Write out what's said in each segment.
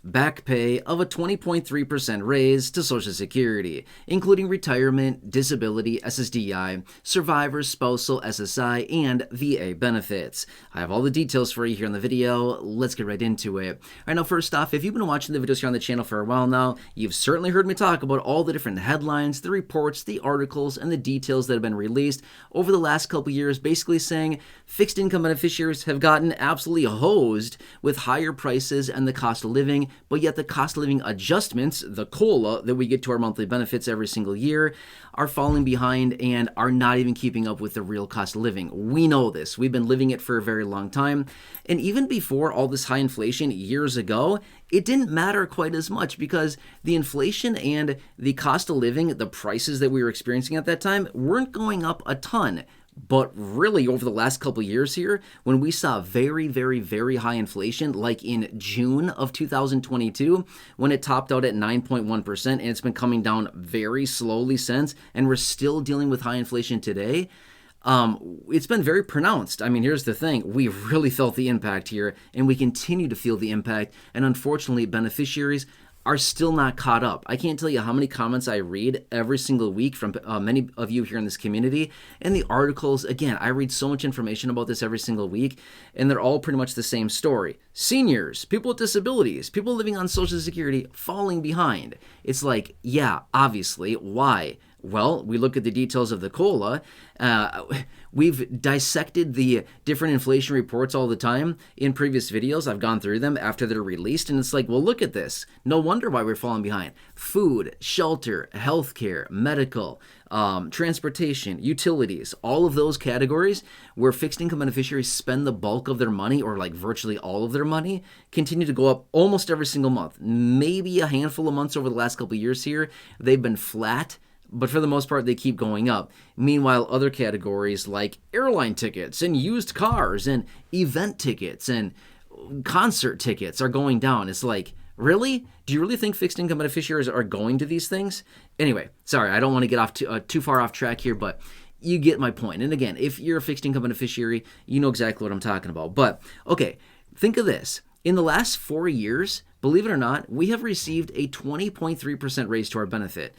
Backpay of a 20.3% raise to Social Security, including retirement, disability, SSDI, survivors, spousal, SSI, and VA benefits. I have all the details for you here in the video. Let's get right into it. All right, now first off, if you've been watching the videos here on the channel for a while now, you've certainly heard me talk about all the different headlines, the reports, the articles, and the details that have been released over the last couple years, basically saying fixed income beneficiaries have gotten absolutely hosed with higher prices and the cost of living, but yet the cost of living adjustments, the COLA that we get to our monthly benefits every single year, are falling behind and are not even keeping up with the real cost of living. We know this. We've been living it for a very long time. And even before all this high inflation years ago, it didn't matter quite as much because the inflation and the cost of living, the prices that we were experiencing at that time, weren't going up a ton. But really, over the last couple of years here, when we saw very, very, very high inflation, like in June of 2022, when it topped out at 9.1%, and it's been coming down very slowly since, and we're still dealing with high inflation today, it's been very pronounced. I mean, here's the thing. We really felt the impact here, and we continue to feel the impact, and unfortunately, beneficiaries are still not caught up. I can't tell you how many comments I read every single week from many of you here in this community, and the articles. Again, I read so much information about this every single week, and they're all pretty much the same story. Seniors, people with disabilities, people living on Social Security falling behind. It's like, yeah, obviously, why? Well, we look at the details of the COLA. We've dissected the different inflation reports all the time in previous videos. I've gone through them after they're released, and it's like, well, look at this. No wonder why we're falling behind. Food, shelter, healthcare, medical, transportation, utilities, all of those categories where fixed income beneficiaries spend the bulk of their money, or like virtually all of their money, continue to go up almost every single month. Maybe a handful of months over the last couple of years here, they've been flat, but for the most part, they keep going up. Meanwhile, other categories like airline tickets and used cars and event tickets and concert tickets are going down. It's like, really? Do you really think fixed income beneficiaries are going to these things? Anyway, sorry, I don't want to get off too far off track here, but you get my point. And again, if you're a fixed income beneficiary, you know exactly what I'm talking about. But, okay, think of this. In the last 4 years, believe it or not, we have received a 20.3% raise to our benefit.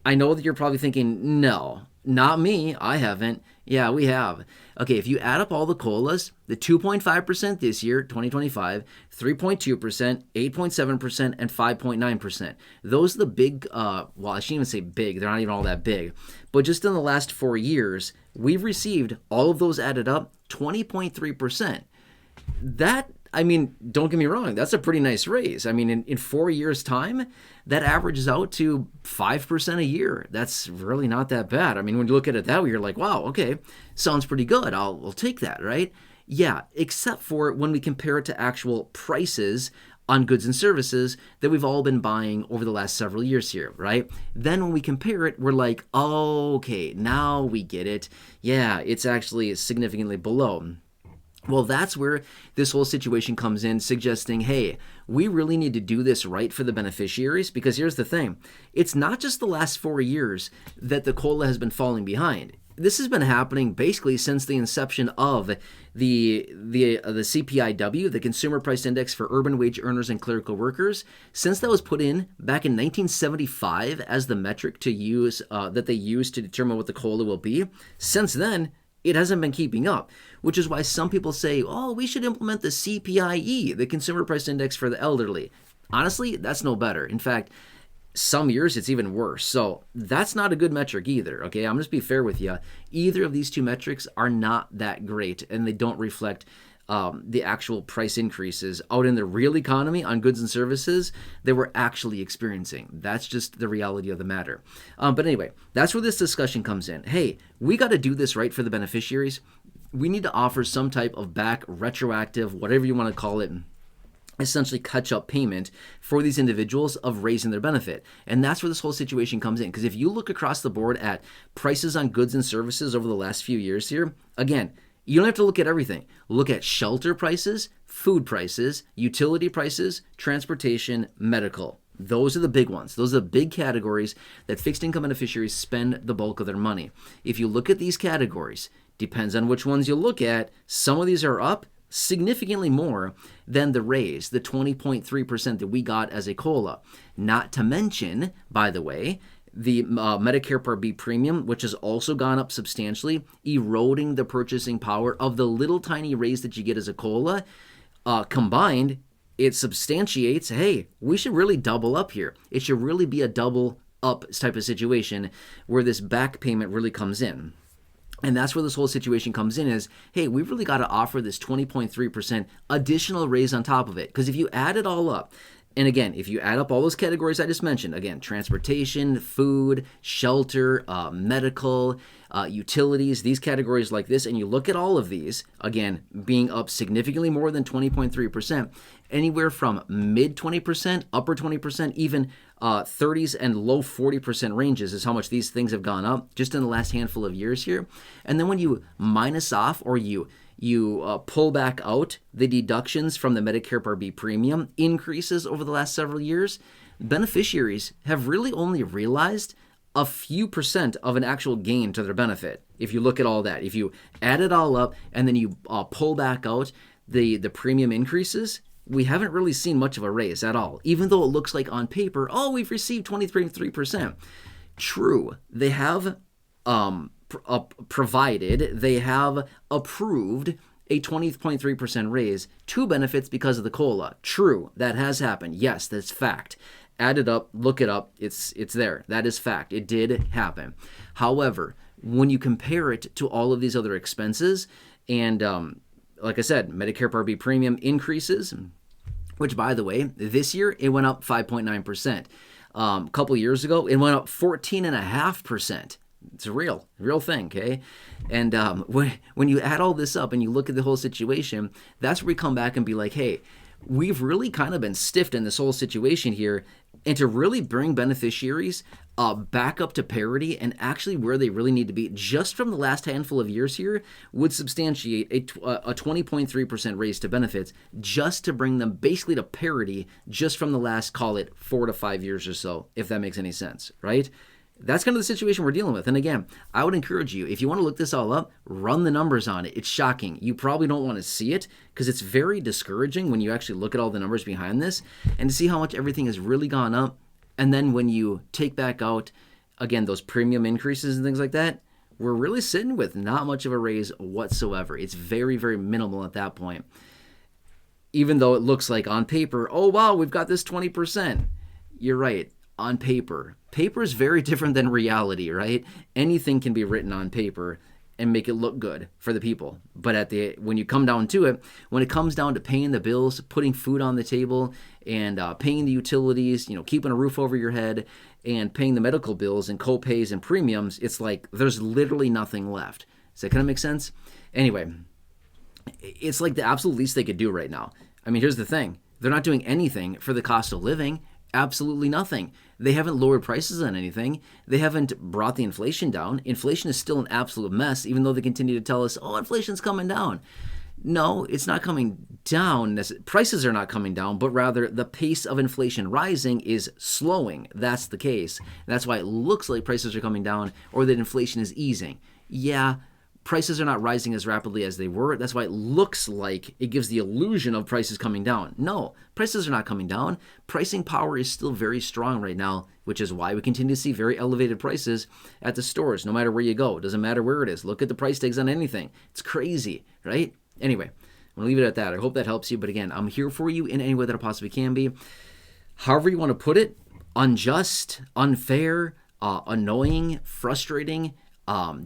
I know that you're probably thinking, no, not me. I haven't. Yeah, we have. Okay, if you add up all the COLAs, the 2.5% this year, 2025, 3.2%, 8.7%, and 5.9%. Those are the big, well, I shouldn't even say big. They're not even all that big. But just in the last 4 years, we've received, all of those added up, 20.3%. That, I mean, don't get me wrong, that's a pretty nice raise. I mean, in 4 years' time, that averages out to 5% a year. That's really not that bad. I mean, when you look at it that way, you're like, wow, okay, sounds pretty good. I'll take that, right? Yeah, except for when we compare it to actual prices on goods and services that we've all been buying over the last several years here, right? Then when we compare it, we're like, oh, okay, now we get it. Yeah, it's actually significantly below. Well, that's where this whole situation comes in, suggesting, hey, we really need to do this right for the beneficiaries, because here's the thing. It's not just the last 4 years that the COLA has been falling behind. This has been happening basically since the inception of the CPIW, the Consumer Price Index for Urban Wage Earners and Clerical Workers. Since that was put in back in 1975 as the metric to use that they use to determine what the COLA will be, since then, it hasn't been keeping up, which is why some people say, oh, we should implement the CPIE, the Consumer Price Index for the elderly. Honestly, that's no better. In fact, some years it's even worse. So that's not a good metric either, okay? I'm just be fair with you. Either of these two metrics are not that great, and they don't reflect the actual price increases out in the real economy on goods and services that we're actually experiencing. That's just the reality of the matter. But anyway, that's where this discussion comes in. Hey, we got to do this right for the beneficiaries. We need to offer some type of back retroactive, whatever you want to call it, essentially catch-up payment for these individuals of raising their benefit. And that's where this whole situation comes in. Because if you look across the board at prices on goods and services over the last few years here, again, you don't have to look at everything. Look at shelter prices, food prices, utility prices, transportation, medical. Those are the big ones. Those are the big categories that fixed income beneficiaries spend the bulk of their money. If you look at these categories, depends on which ones you look at, some of these are up, significantly more than the raise, the 20.3% that we got as a COLA. Not to mention, by the way, the Medicare Part B premium, which has also gone up substantially, eroding the purchasing power of the little tiny raise that you get as a COLA. Combined, it substantiates, hey, we should really double up here. It should really be a double up type of situation where this back payment really comes in. And that's where this whole situation comes in is, hey, we've really got to offer this 20.3% additional raise on top of it. Because if you add it all up, and again, if you add up all those categories I just mentioned, again, transportation, food, shelter, medical, utilities, these categories like this, and you look at all of these, again, being up significantly more than 20.3%, anywhere from mid 20%, upper 20%, even 30s and low 40% ranges is how much these things have gone up just in the last handful of years here. And then when you minus off or you pull back out the deductions from the Medicare Part B premium increases over the last several years, beneficiaries have really only realized a few percent of an actual gain to their benefit. If you look at all that, if you add it all up and then you pull back out the premium increases, we haven't really seen much of a raise at all, even though it looks like on paper, oh, we've received 23%. True, they have they have approved a 20.3% raise to benefits because of the COLA. True, that has happened. Yes, that's fact. Add it up, look it up, it's there. That is fact. It did happen. However, when you compare it to all of these other expenses, and like I said, Medicare Part B premium increases, which, by the way, this year it went up 5.9%. A couple years ago, it went up 14.5%. It's a real thing, okay? And when you add all this up and you look at the whole situation, that's where we come back and be like, hey, we've really kind of been stiffed in this whole situation here, and to really bring beneficiaries back up to parity and actually where they really need to be just from the last handful of years here would substantiate a 20.3% raise to benefits just to bring them basically to parity just from the last, call it 4 to 5 years or so, if that makes any sense, right? That's kind of the situation we're dealing with. And again, I would encourage you, if you want to look this all up, run the numbers on it. It's shocking. You probably don't want to see it because it's very discouraging when you actually look at all the numbers behind this and to see how much everything has really gone up. And then when you take back out, again, those premium increases and things like that, we're really sitting with not much of a raise whatsoever. It's very, very minimal at that point. Even though it looks like on paper, oh, wow, we've got this 20%. You're right. On paper. Paper is very different than reality, right? Anything can be written on paper and make it look good for the people. But when you come down to it, when it comes down to paying the bills, putting food on the table, and paying the utilities, keeping a roof over your head, and paying the medical bills and co-pays and premiums, it's like there's literally nothing left. Does that kind of make sense? Anyway, it's like the absolute least they could do right now. I mean, here's the thing. They're not doing anything for the cost of living. Absolutely nothing. They haven't lowered prices on anything. They haven't brought the inflation down. Inflation is still an absolute mess, even though they continue to tell us, oh, inflation's coming down. No, it's not coming down. Prices are not coming down, but rather the pace of inflation rising is slowing. That's the case. That's why it looks like prices are coming down or that inflation is easing. Yeah, prices are not rising as rapidly as they were. That's why it looks like it gives the illusion of prices coming down. No, prices are not coming down. Pricing power is still very strong right now, which is why we continue to see very elevated prices at the stores, no matter where you go. It doesn't matter where it is. Look at the price tags on anything. It's crazy, right? Anyway, I'm going to leave it at that. I hope that helps you. But again, I'm here for you in any way that I possibly can be. However you want to put it, unjust, unfair, annoying, frustrating,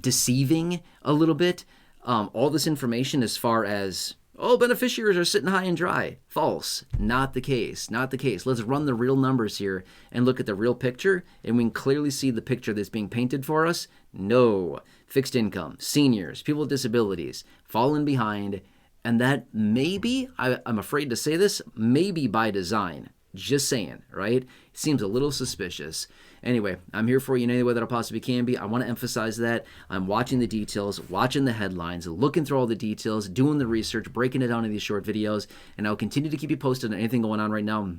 deceiving a little bit. All this information as far as, oh, beneficiaries are sitting high and dry. False. Not the case. Not the case. Let's run the real numbers here and look at the real picture, and we can clearly see the picture that's being painted for us. No. Fixed income, seniors, people with disabilities, falling behind, and that maybe, I'm afraid to say this, maybe by design. Just saying, right? It seems a little suspicious. Anyway, I'm here for you in any way that I possibly can be. I want to emphasize that. I'm watching the details, watching the headlines, looking through all the details, doing the research, breaking it down in these short videos, and I'll continue to keep you posted on anything going on right now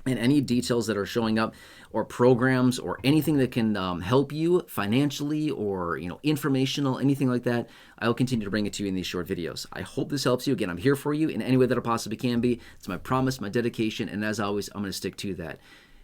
and any details that are showing up or programs or anything that can help you financially or informational, anything like that, I'll continue to bring it to you in these short videos. I hope this helps you. Again, I'm here for you in any way that I possibly can be. It's my promise, my dedication, and as always, I'm going to stick to that.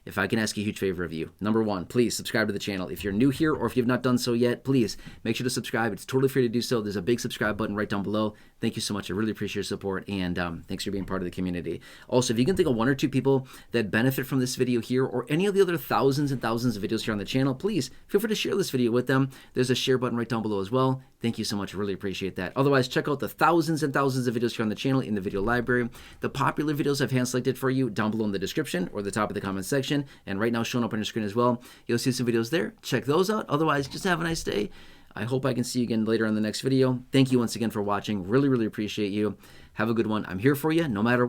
If I can ask a huge favor of you, number one, please subscribe to the channel. If you're new here or if you've not done so yet, please make sure to subscribe. It's totally free to do so. There's a big subscribe button right down below. Thank you so much. I really appreciate your support, and thanks for being part of the community. Also, if you can think of one or two people that benefit from this video here or any of the other thousands and thousands of videos here on the channel, please feel free to share this video with them. There's a share button right down below as well. Thank you so much. I really appreciate that. Otherwise, check out the thousands and thousands of videos here on the channel in the video library. The popular videos I've hand selected for you down below in the description or the top of the comment section, and right now showing up on your screen as well. You'll see some videos there. Check those out. Otherwise, just have a nice day. I hope I can see you again later in the next video. Thank you once again for watching. Really, really appreciate you. Have a good one. I'm here for you no matter